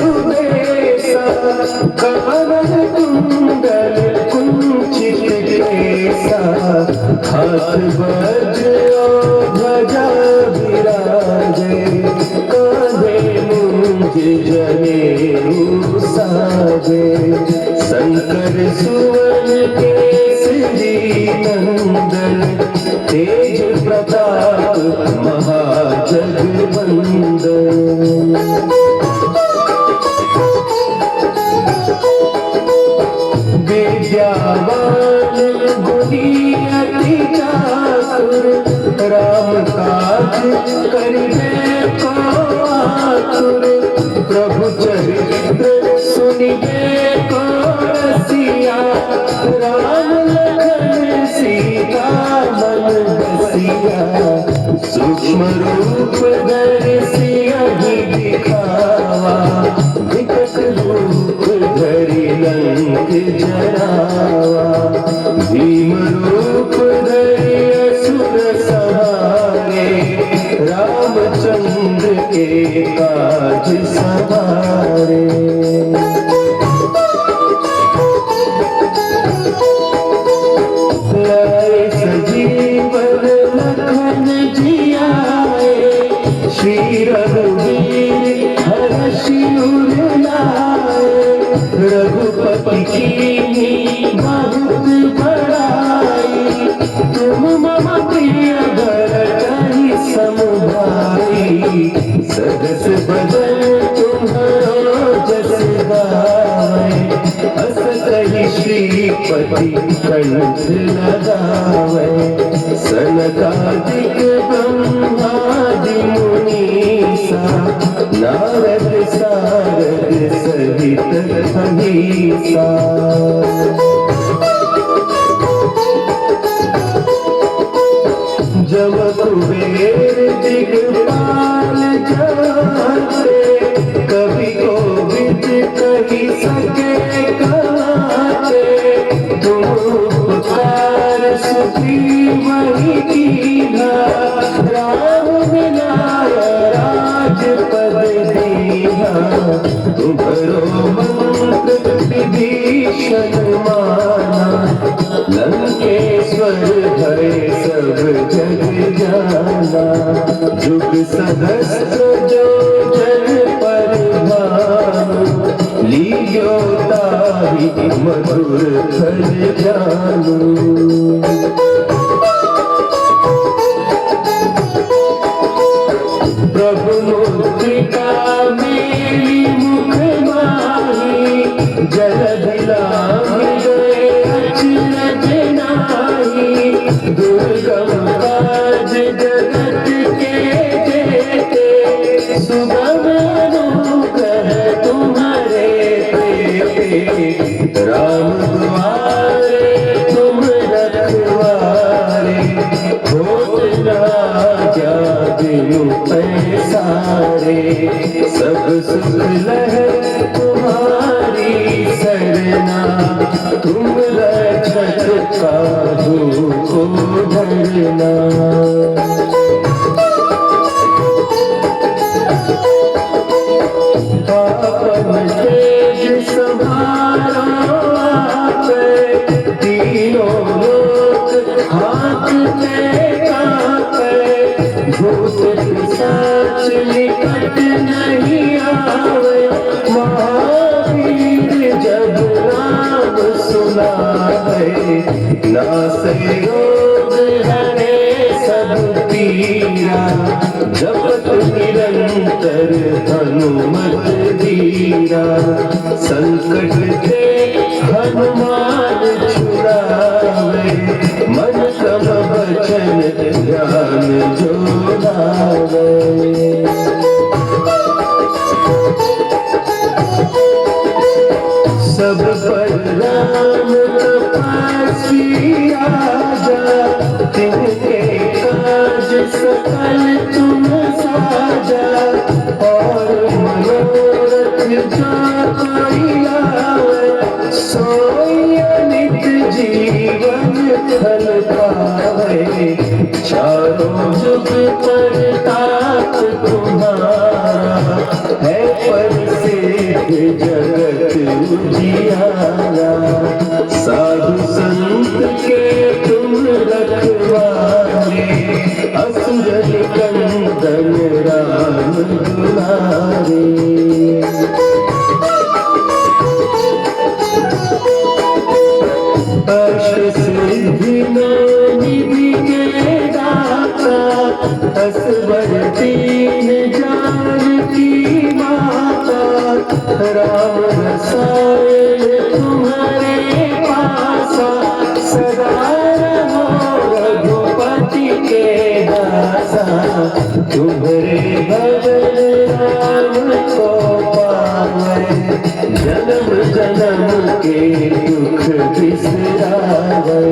सुबेसा कानन कुंडल कुंचित केसा हाथ वज्र ध्वजा विराजे कांधे मुंज जनेऊ साजे शंकर सुवन केसरी नंदन तेज प्रताप महाजगवंदन। विद्यावान गुणी अति चातुर राम काज करिबे को आतुर प्रभु चरित्र सुनिबे को रसिया राम लखन सीता मन बसिया सूक्ष्म रूप धरि सियहि दिखावा विकट रूप धरि लंक जरावा भीम रूप धरि असुर संहारे रामचंद्र के काज सवारे। लाए सजीवन लखन जियाए श्री रघुवीर हर्षि उर लाए रघुपति कीन्ही बहुत बड़ाई तुम मम प्रिय भरतहि सम भाई सदस बदन तुम्हारो जस गावै अस कहि श्रीपति कंठ लगावै सनकादिक ब्रह्मादि मुनीसा नारद सारद सहित अहिसा। जब कुबेर दिगपाल जाते कवि कोविद कही सके कहते तुम उपकार सुग्रीव ही कीन्हा राम मिलाया राजपद दीन्हा तुम्हरो मंत्र विभीषण माना लंकेश्वर भय सब जग जाना जुग सहस्त्र जो जन पर भानु लियो ताहि मधुर फल जानू। प्रभु मुद्रिका मेरी मुख माही जलधि लांघि गए अचरज नाही दुर्गम काज जगत के जेते सुगम अनुग्रह तुम्हारे तेते राम द्वारे तुम रखवारे होत न आज्ञा बिनु पैसारे सब सुख लहै तुम्हारी सरना तुम रक्षक काहू को डरना। आपन तेज संभारो आपे तीनों लोक हांकते कांपे भूत पिशाच निकट नहीं आवे महावीर जब नाम सुनावे नासै रोग हरे सब पीरा जपत निरंतर हनुमत धीरा संकट ते हनुमान छुड़ावे मन क्रम वचन ध्यान जो लावे। सब पर राम तपस्वी राजा तिनके काज सकल तुम साजा और मनोरथ जो कोई लावे सोई अमित जीवन फल पावे चारों जुग पर ताप तुम्हारा है पर से जगत उजियारा। साधु संत के तुम रखवारे, असुर निकंदन राम दुलारे। अष्ट सिद्धि नौ निधि के दाता, असवर दीन जानकी माता। राम रसायन तुम्हारे पासा, सदा रहो रघुपति के दासा। तुम्हारे भजन राम को पावै, जन्म जन्म के दुख बिसरावै।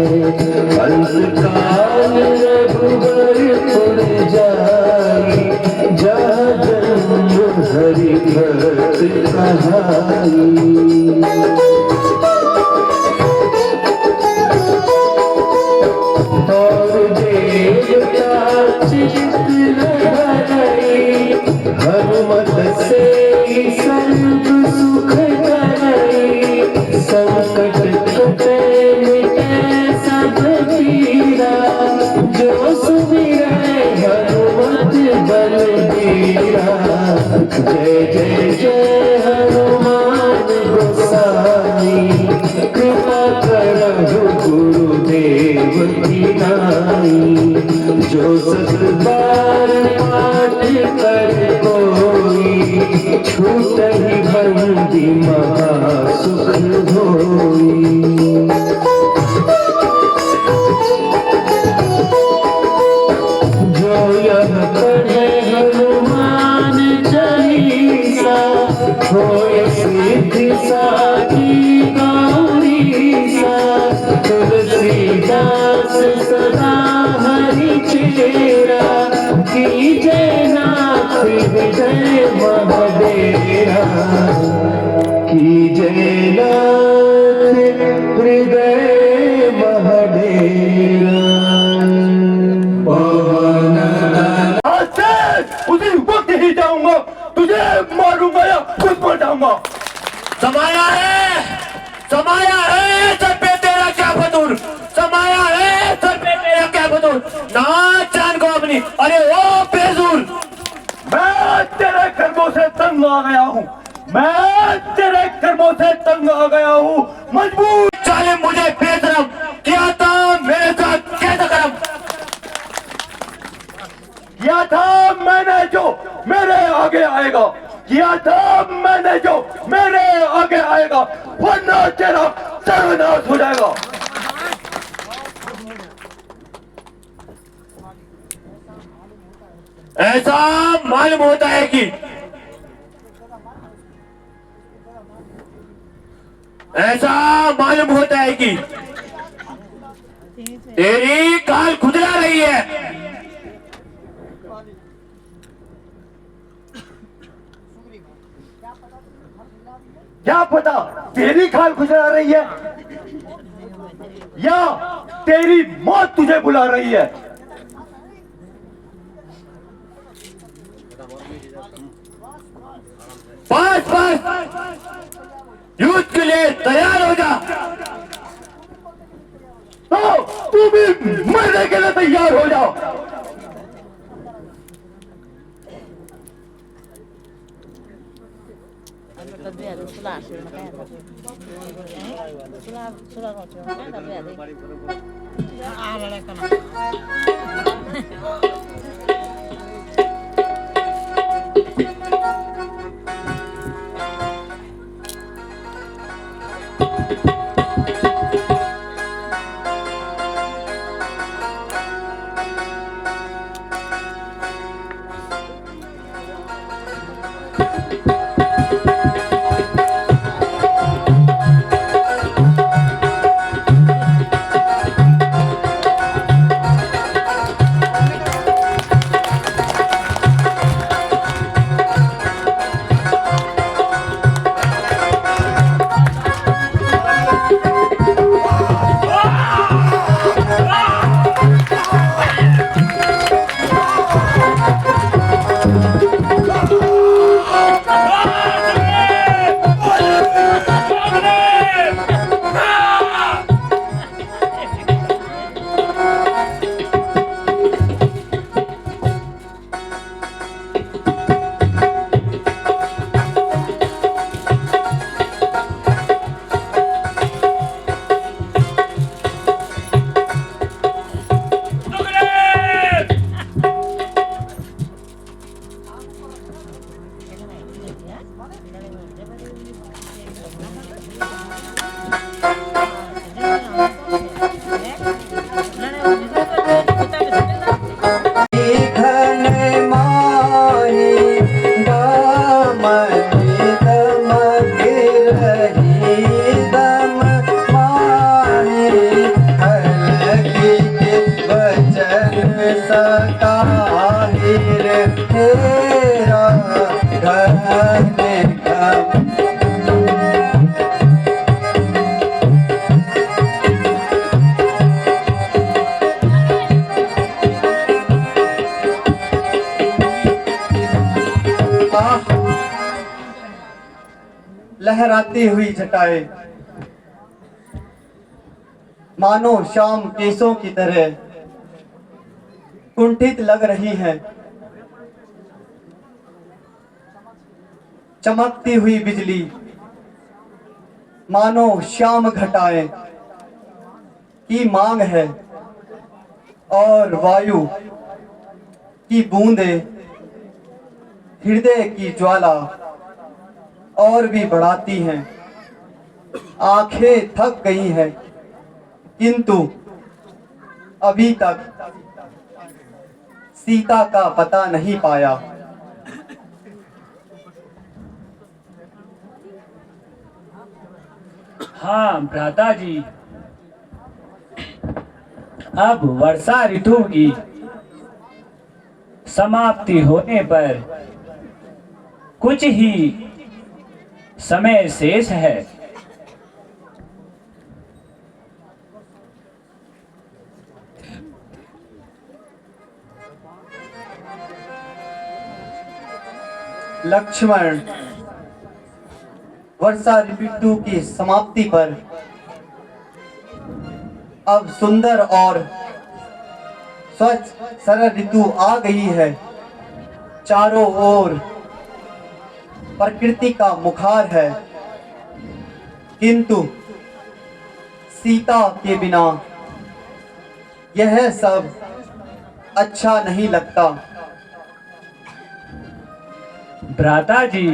अंत काल रघुबर पुर जाई, जहाँ जन्म हरि भक्त कहाई। और देवता चित्त लगाई, हनुमत से सर्व सुख करई। संकट कटे मिटे सब पीरा, जो सुमिरै हनुमत बलबीरा। जय जय जय हनुमान गोसाई, कृपा करहु गुरुदेव की नाई। जो सत बार पाठ कर कोई, छूटहि बंदी महा सुख होई। जो यह पढ़े हनुमान चालीसा, होय सिद्धि साखी गौरीसा। तुलसीदास सदा हरि चेरा, कीजय नाथ हृदय महडेरा। कीजय नाथ हृदय महडेरा। उसी वक्त ही जाऊंगा, तुझे मारूंगा या खुद मर जाऊंगा। समाया है सर पे तेरा क्या फतूर, समाया है सर पे तेरा क्या फतूर। ना चांद को अपनी, अरे ओ बेजूर। मैं तेरे कर्मों से तंग आ गया हूँ, मैं तेरे कर्मों से तंग आ गया हूँ। मजबूर चाले मुझे बेशरम किया था मेरे साथ कैसा करम। किया था मैंने जो मेरे आगे आएगा, किया था मैंने जो मेरे आगे आएगा, वरना तेरा सर्वनाश हो जाएगा। ऐसा मालूम होता है कि तेरी काल खुजला रही है। क्या पता तेरी खाल गुजरा रही है या तेरी मौत तुझे बुला रही है। बस युद्ध के लिए तैयार हो जा। तो तू भी मरने के लिए तैयार हो जाओ। घन माही दामनी दमक रही दम माही हलकी के वचन सताहिर तेरा घन घम लहराती हुई जटाएं मानो शाम केसों की तरह कुंठित लग रही हैं। चमकती हुई बिजली मानो श्याम घटाएं की मांग है और वायु की बूंदें हृदय की ज्वाला और भी बढ़ाती हैं। आंखें थक गई हैं किंतु अभी तक सीता का पता नहीं पाया। हाँ भ्राता जी, अब वर्षा ऋतु की समाप्ति होने पर कुछ ही समय शेष है। लक्ष्मण, वर्षा ऋतु की समाप्ति पर अब सुंदर और स्वच्छ सरल ऋतु आ गई है। चारों ओर प्रकृति का मुखार है किंतु सीता के बिना यह सब अच्छा नहीं लगता। भ्राता जी,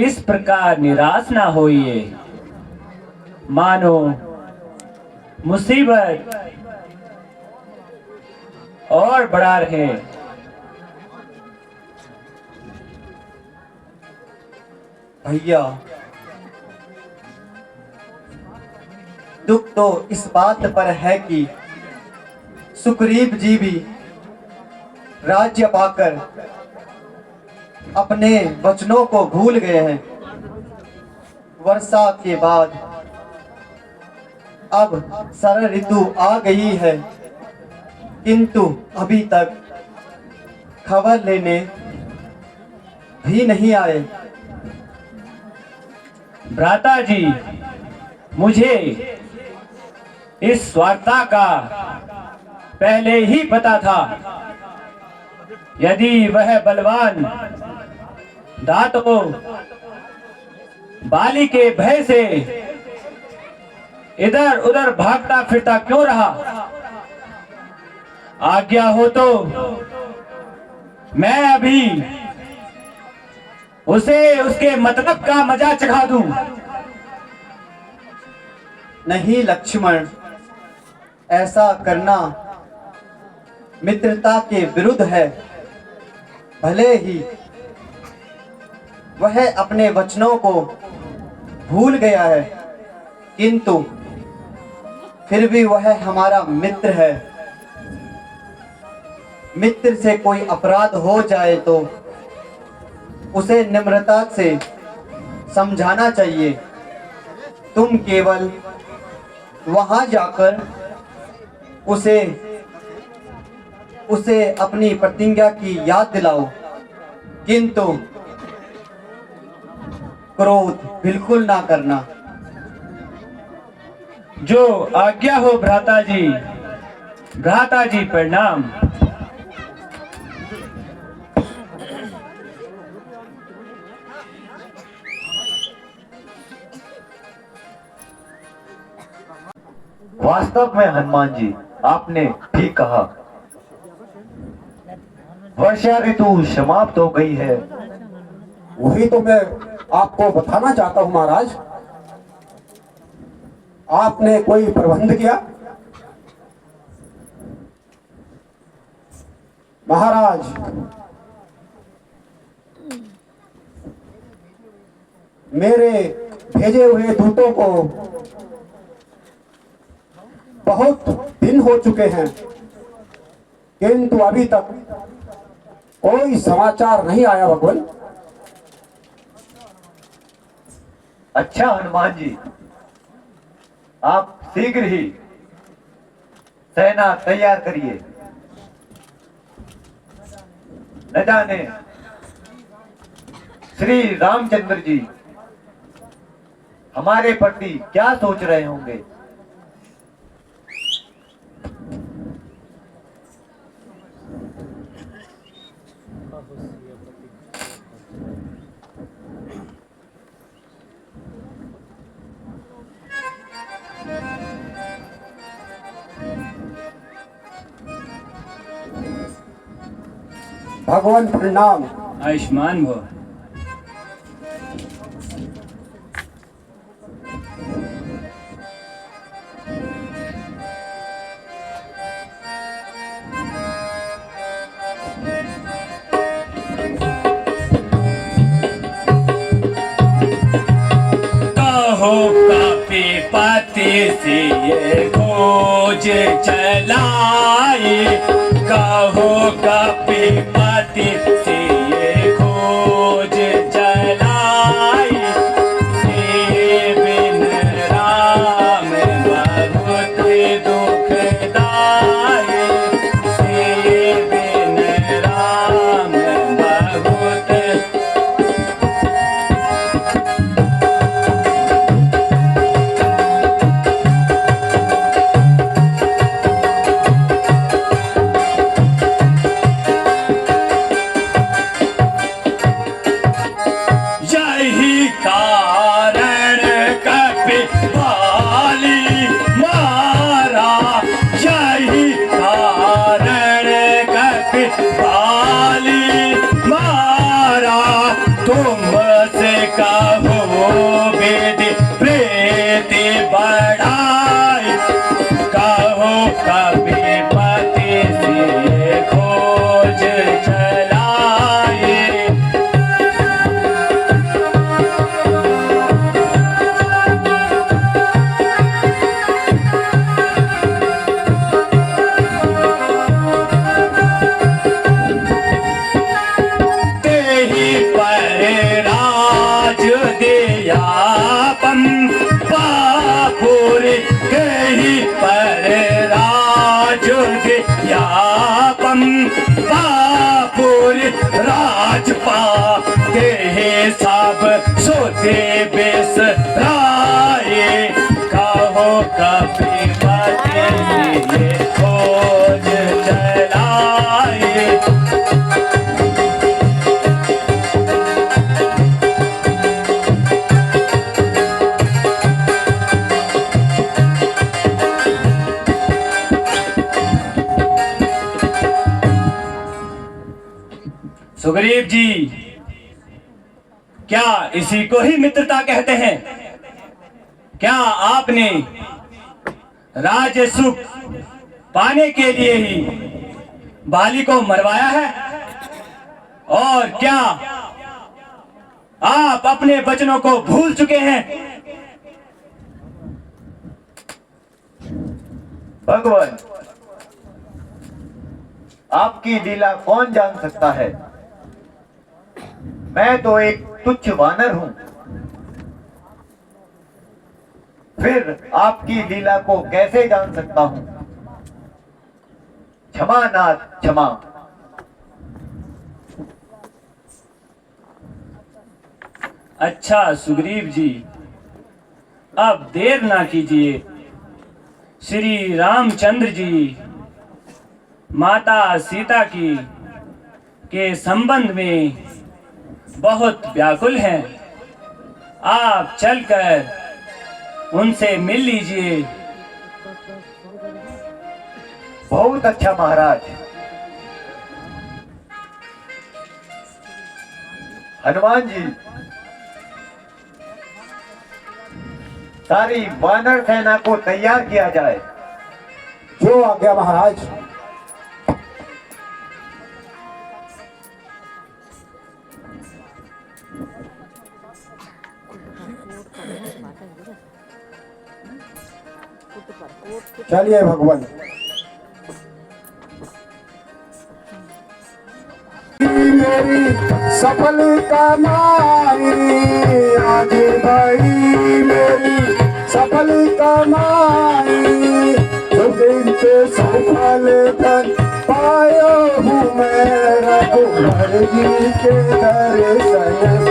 इस प्रकार निराश ना होइए। मानो मुसीबत और बढ़ा रहे। भैया, दुख तो इस बात पर है कि सुग्रीव जी भी राज्य पाकर अपने वचनों को भूल गए हैं। वर्षा के बाद अब शरद ऋतु आ गई है किंतु अभी तक खबर लेने भी नहीं आए। भ्राता जी, मुझे इस वार्ता का पहले ही पता था। यदि वह बलवान दातो बाली के भय से इधर उधर भागता फिरता क्यों रहा? आज्ञा हो तो मैं अभी उसे उसके मतलब का मजा चखा दूं। नहीं लक्ष्मण, ऐसा करना मित्रता के विरुद्ध है। भले ही वह अपने वचनों को भूल गया है किंतु फिर भी वह हमारा मित्र है। मित्र से कोई अपराध हो जाए तो उसे निम्रता से समझाना चाहिए। तुम केवल वहां जाकर उसे अपनी प्रतिज्ञा की याद दिलाओ किंतु क्रोध बिल्कुल ना करना। जो आज्ञा हो भ्राता जी। भ्राता जी प्रणाम। वास्तव में हनुमान जी, आपने ठीक कहा। वर्षा ऋतु समाप्त हो गई है वही तो मैं आपको बताना चाहता हूं महाराज। आपने कोई प्रबंध किया? महाराज, मेरे भेजे हुए दूतों को बहुत दिन हो चुके हैं, किंतु अभी तक कोई समाचार नहीं आया भगवान। अच्छा हनुमान जी, आप शीघ्र ही सेना तैयार करिए। न जाने श्री रामचंद्र जी हमारे प्रति क्या सोच रहे होंगे। भगवान प्रणाम। आयुष्मान भव। कहो कपि पति से ये खोज चलाए, कहो कपि पति से ये खोज चलाए, से बिन राम बहुत दुखदाई, से बिन राम बहुत। यही कारण कपि बाली मारा, यही कारण कपि बाली मारा, तुमसे कहो विधि प्रीति बढ़ाई, कहो कपि पति से खोज चलाए। तेहि पर राज दियापम पापुर, तेहि पर राज दियापम पापुर, राजपा तेहि सब सोते बिसराए, कहो कपि पति से खोज चलाए। सुग्रीव जी, क्या इसी को ही मित्रता कहते हैं? क्या आपने राज सुख पाने के लिए ही बाली को मरवाया है? और क्या आप अपने वचनों को भूल चुके हैं? भगवान, आपकी लीला कौन जान सकता है। मैं तो एक तुच्छ वानर हूं, फिर आपकी लीला को कैसे जान सकता हूं। क्षमा नाथ क्षमा। अच्छा सुग्रीव जी, अब देर ना कीजिए। श्री रामचंद्र जी माता सीता की के संबंध में बहुत व्याकुल हैं। आप चलकर उनसे मिल लीजिए। बहुत अच्छा महाराज। हनुमान जी, सारी वानर सेना को तैयार किया जाए। जो आज्ञा महाराज। चलिए भगवान। मेरी सफल कमाई आज भाई, मेरी सफल कमाई सुदित सफल धन पाया हूँ मैं, रघुवर जी के दर्शन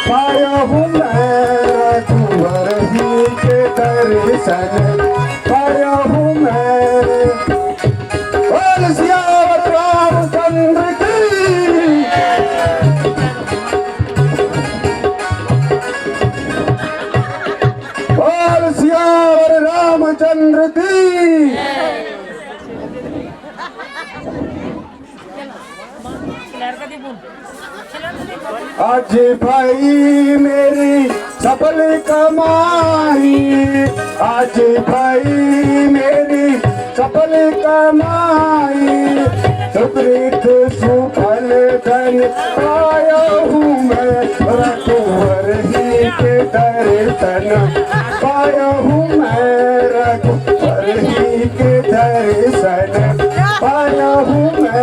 पाया हूँ मैं, रघुवर जी के दर्शन पाया हूँ मैं। बोल सियावर रामचंद्र की, बोल सियावर रामचंद्र की। आज भाई मेरी सफल कमाई, आज भाई मेरी सफल कमाई सुकृत सुफल धन पाया हूँ मैं, रघुवर ही के दर्शन पाया हूँ मैं, रघुवर ही के दर्शन पाया हूँ मैं।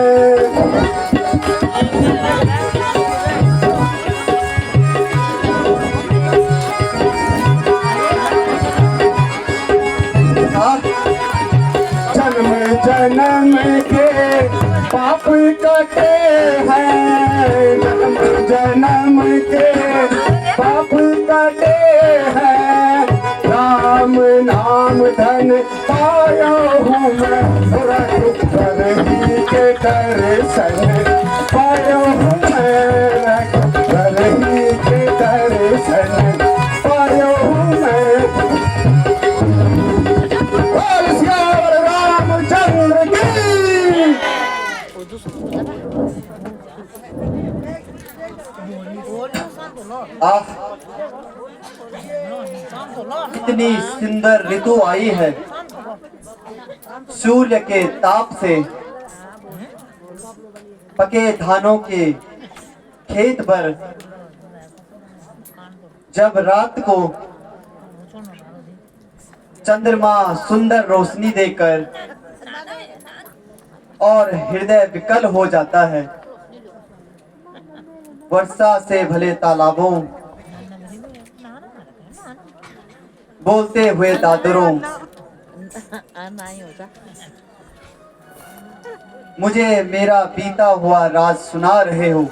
जन्म जन्म के पाप कटे हैं, जन्म जन्म के पाप कटे हैं, राम नाम धन पाया हूँ मैं, रघुवर ही के दर्शन पाया हूँ मैं, रघुवर ही के दर्शन पाया हूँ मैं। बोल सियावर रामचंद्र की। आह, इतनी सुंदर ऋतु आई है। सूर्य के ताप से पके धानों के खेत पर जब रात को चंद्रमा सुंदर रोशनी देकर और हृदय विकल हो जाता है, वर्षा से भले तालाबों, बोलते हुए दादरों, मुझे मेरा बीता हुआ राज सुना रहे हो।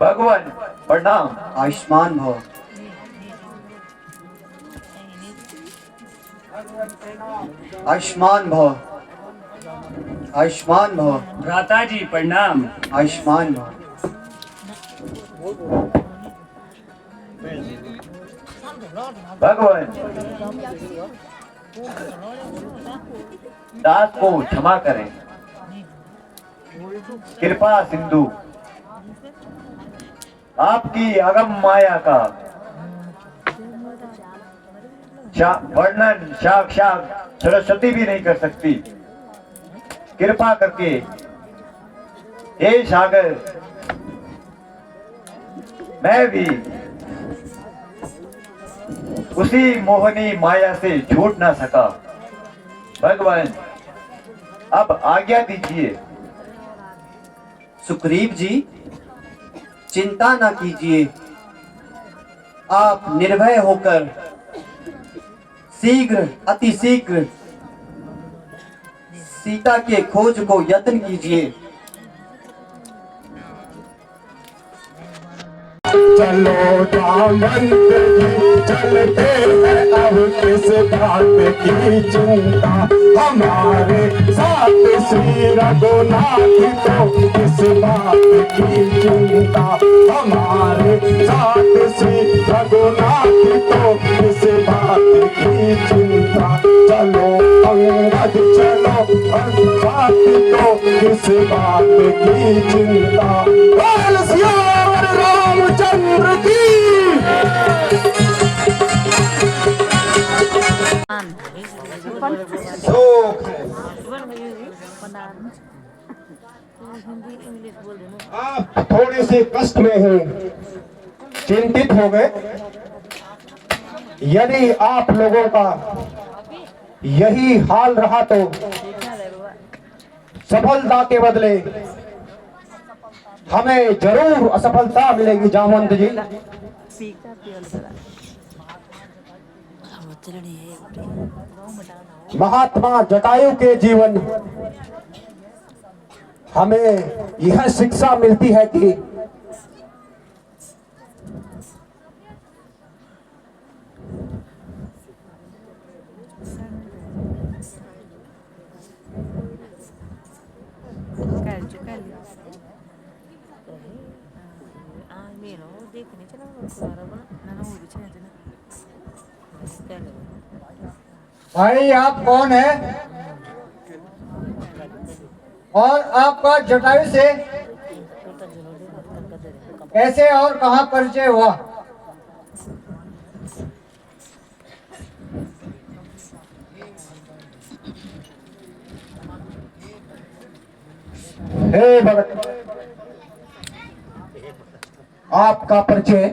भगवान प्रणाम। आयुष्मान भव। आयुष्मान भव। आयुष्मान भव। भ्राता जी प्रणाम। आयुष्मान भव। भगवान दास को क्षमा करें, कृपा सिंधु आपकी अगम माया का वर्णन साक्षात सरस्वती भी नहीं कर सकती। कृपा करके हे सागर, मैं भी उसी मोहनी माया से छूट ना सका। भगवान अब आज्ञा दीजिए। सुग्रीव जी, चिंता ना कीजिए, आप निर्भय होकर शीघ्र अति शीघ्र सीता के खोज को यत्न कीजिए। चलो जामंत जी चलते हैं अब किस बात की चिंता, हमारे साथ श्री रघुनाथ तो किस बात की चिंता, हमारे साथ श्री रघुनाथ तो किस बात की चिंता, चलो अंगद चलो बात तो किस बात की चिंता। बोल सियावर रामचंद्र की। शोक है आप थोड़े से कष्ट में हैं, चिंतित हो गए। यदि आप लोगों का यही हाल रहा तो सफलता के बदले हमें जरूर असफलता मिलेगी जामवंत जी। महात्मा जटायु के जीवन हमें यह शिक्षा मिलती है कि भाई आप कौन है और आपका जटायु से कैसे और कहां परिचय हुआ? हे भगत, आपका परिचय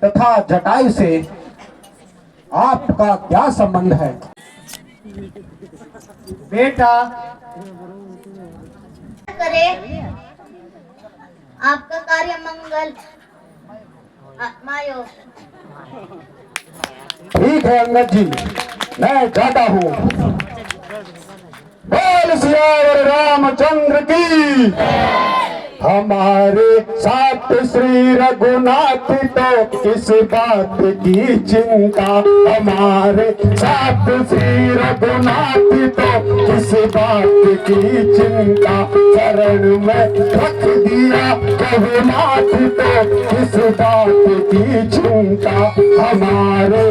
तथा जटायु से आपका क्या संबंध है? बेटा करे आपका कार्य मंगल मायो। ठीक है अंगद जी, मैं जाता हूँ। बोल सियावर रामचंद्र की। हमारे साथ श्री रघुनाथ तो किस बात की चिंता, हमारे साथ श्री रघुनाथ तो किस बात की चिंता, शरण में रख दिया रघुनाथ तो किस बात की चिंता, हमारे